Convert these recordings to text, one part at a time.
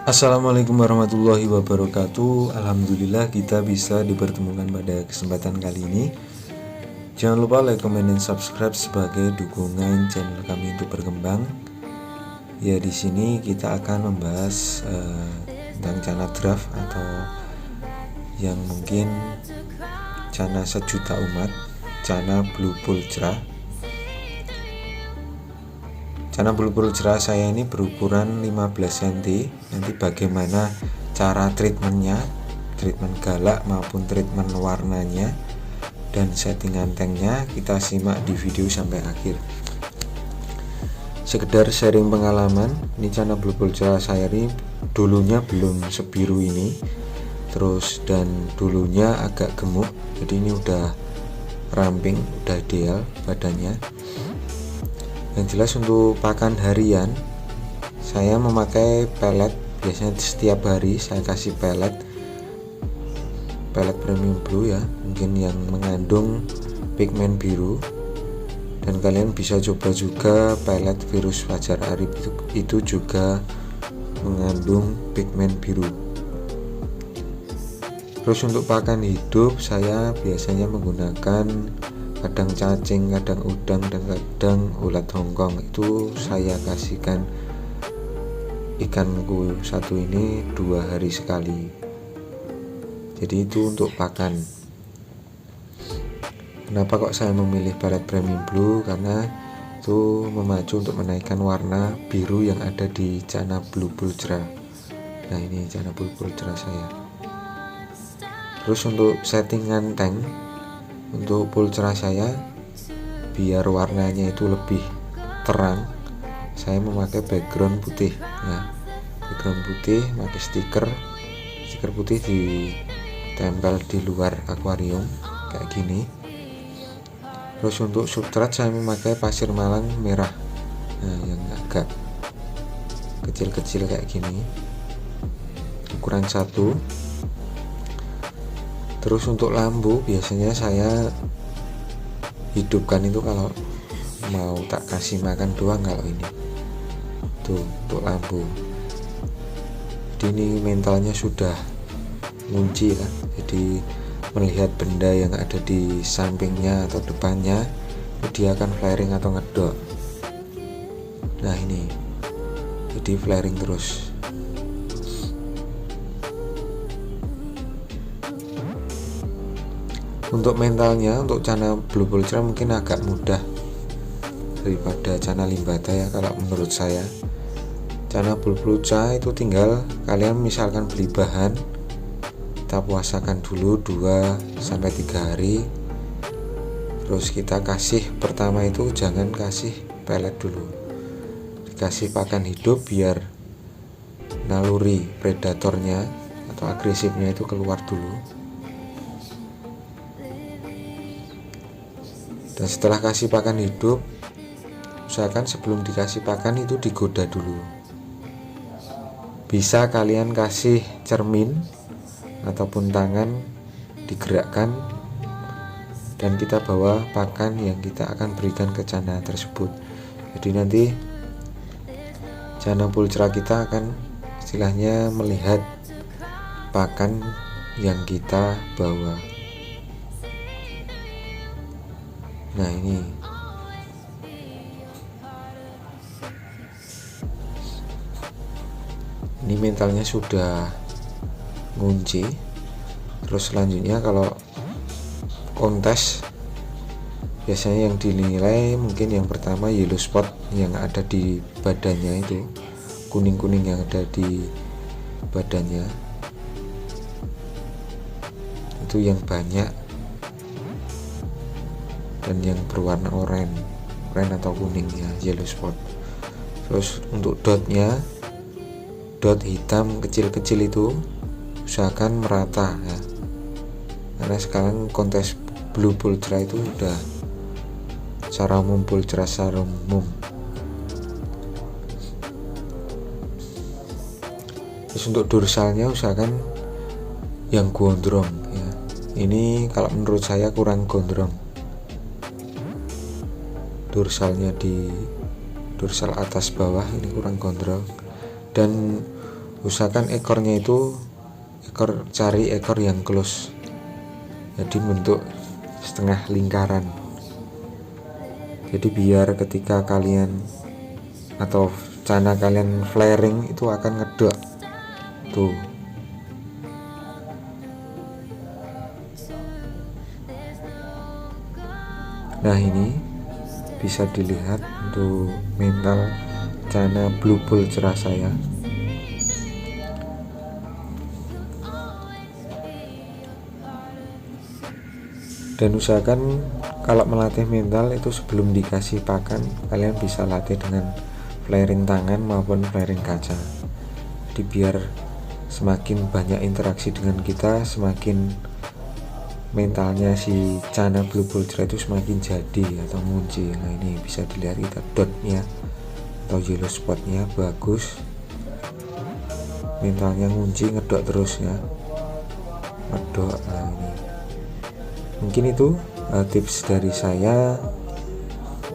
Assalamualaikum warahmatullahi wabarakatuh. Alhamdulillah kita bisa dipertemukan pada kesempatan kali ini. Jangan lupa like, comment, dan subscribe sebagai dukungan channel kami untuk berkembang. Ya, di sini kita akan membahas tentang cana draft atau yang mungkin cana sejuta umat, cana blue bull cerah. Cana blue bull cerah saya ini berukuran 15 cm. Nanti bagaimana cara treatmentnya, treatment galak maupun treatment warnanya dan settingan tanknya, kita simak di video sampai akhir. Sekedar sharing pengalaman, ini cana blue bull cerah saya ini dulunya belum sebiru ini, terus dan dulunya agak gemuk, jadi ini udah ramping, udah ideal badannya. Yang jelas untuk pakan harian saya memakai pelet, biasanya setiap hari saya kasih pelet premium blue ya, mungkin yang mengandung pigmen biru, dan kalian bisa coba juga pelet virus fajar arif, itu juga mengandung pigmen biru. Terus untuk pakan hidup saya biasanya menggunakan kadang cacing, kadang udang, dan kadang ulat Hongkong. Itu saya kasihkan ikanku satu ini 2 hari sekali. Jadi itu untuk pakan. Kenapa kok saya memilih pelet premium blue? Karena itu memacu untuk menaikkan warna biru yang ada di cana blue bull cerah. Nah, ini cana blue bull cerah saya. Terus untuk settingan tank, untuk bull cerah saya, biar warnanya itu lebih terang, saya memakai background putih ya. Background putih, pakai stiker putih ditempel di luar akuarium kayak gini. Terus untuk substrat saya memakai pasir malang merah, nah yang agak kecil-kecil kayak gini, ukuran 1. Terus untuk lampu biasanya saya hidupkan itu kalau mau tak kasih makan doang. Kalau ini tuh untuk lampu, jadi ini mentalnya sudah ngunci lah, jadi melihat benda yang ada di sampingnya atau depannya dia akan flaring atau ngedok. Nah ini jadi flaring terus. Untuk mentalnya, untuk cana blue bull cerah mungkin agak mudah daripada cana limbata ya kalau menurut saya. Cana blue bull cerah itu tinggal kalian misalkan beli bahan, kita puasakan dulu 2-3 hari. Terus kita kasih, pertama itu jangan kasih pelet dulu, dikasih pakan hidup biar naluri predatornya atau agresifnya itu keluar dulu. Dan setelah kasih pakan hidup, usahakan sebelum dikasih pakan itu digoda dulu. Bisa kalian kasih cermin ataupun tangan digerakkan, dan kita bawa pakan yang kita akan berikan ke cana tersebut. Jadi nanti Jana pulcra kita akan istilahnya melihat pakan yang kita bawa. Nah ini mentalnya sudah ngunci. Terus selanjutnya kalau kontes biasanya yang dinilai mungkin yang pertama yellow spot yang ada di badannya, itu kuning-kuning yang ada di badannya itu yang banyak dan yang berwarna oranye atau kuning ya, yellow spot. Terus untuk dotnya, dot hitam kecil-kecil itu usahakan merata ya, karena sekarang kontes blue pulcra itu udah secara umum pulcra secara umum. Terus untuk dorsalnya usahakan yang gondrong ya. Ini kalau menurut saya kurang gondrong. Dorsalnya di dorsal atas bawah ini kurang gondrong, dan usahakan ekornya itu cari ekor yang close, jadi bentuk setengah lingkaran. Jadi biar ketika kalian atau cana kalian flaring itu akan ngedok tuh. Nah ini bisa dilihat untuk mental cana blue pulcra saya. Dan usahakan kalau melatih mental itu sebelum dikasih pakan, kalian bisa latih dengan flaring tangan maupun flaring kaca. Jadi biar semakin banyak interaksi dengan kita, semakin mentalnya si cana blue pulcra itu semakin jadi atau ngunci. Nah ini bisa dilihat kita dotnya atau yellow spotnya bagus, mentalnya ngunci, ngedok terus ya, ngedok. Nah ini mungkin itu tips dari saya.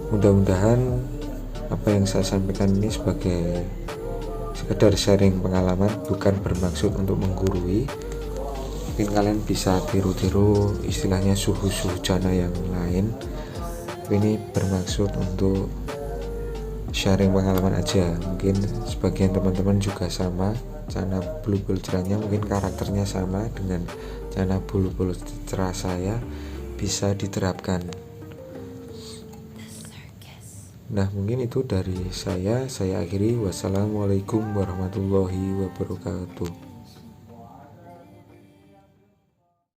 Mudah-mudahan apa yang saya sampaikan ini sebagai sekedar sharing pengalaman, bukan bermaksud untuk menggurui. Mungkin kalian bisa tiru-tiru istilahnya suhu-suhu cana yang lain. Ini bermaksud untuk sharing pengalaman aja. Mungkin sebagian teman-teman juga sama, cana blue pulcranya mungkin karakternya sama dengan cana blue pulcra saya, bisa diterapkan. Nah mungkin itu dari saya akhiri. Wassalamualaikum warahmatullahi wabarakatuh.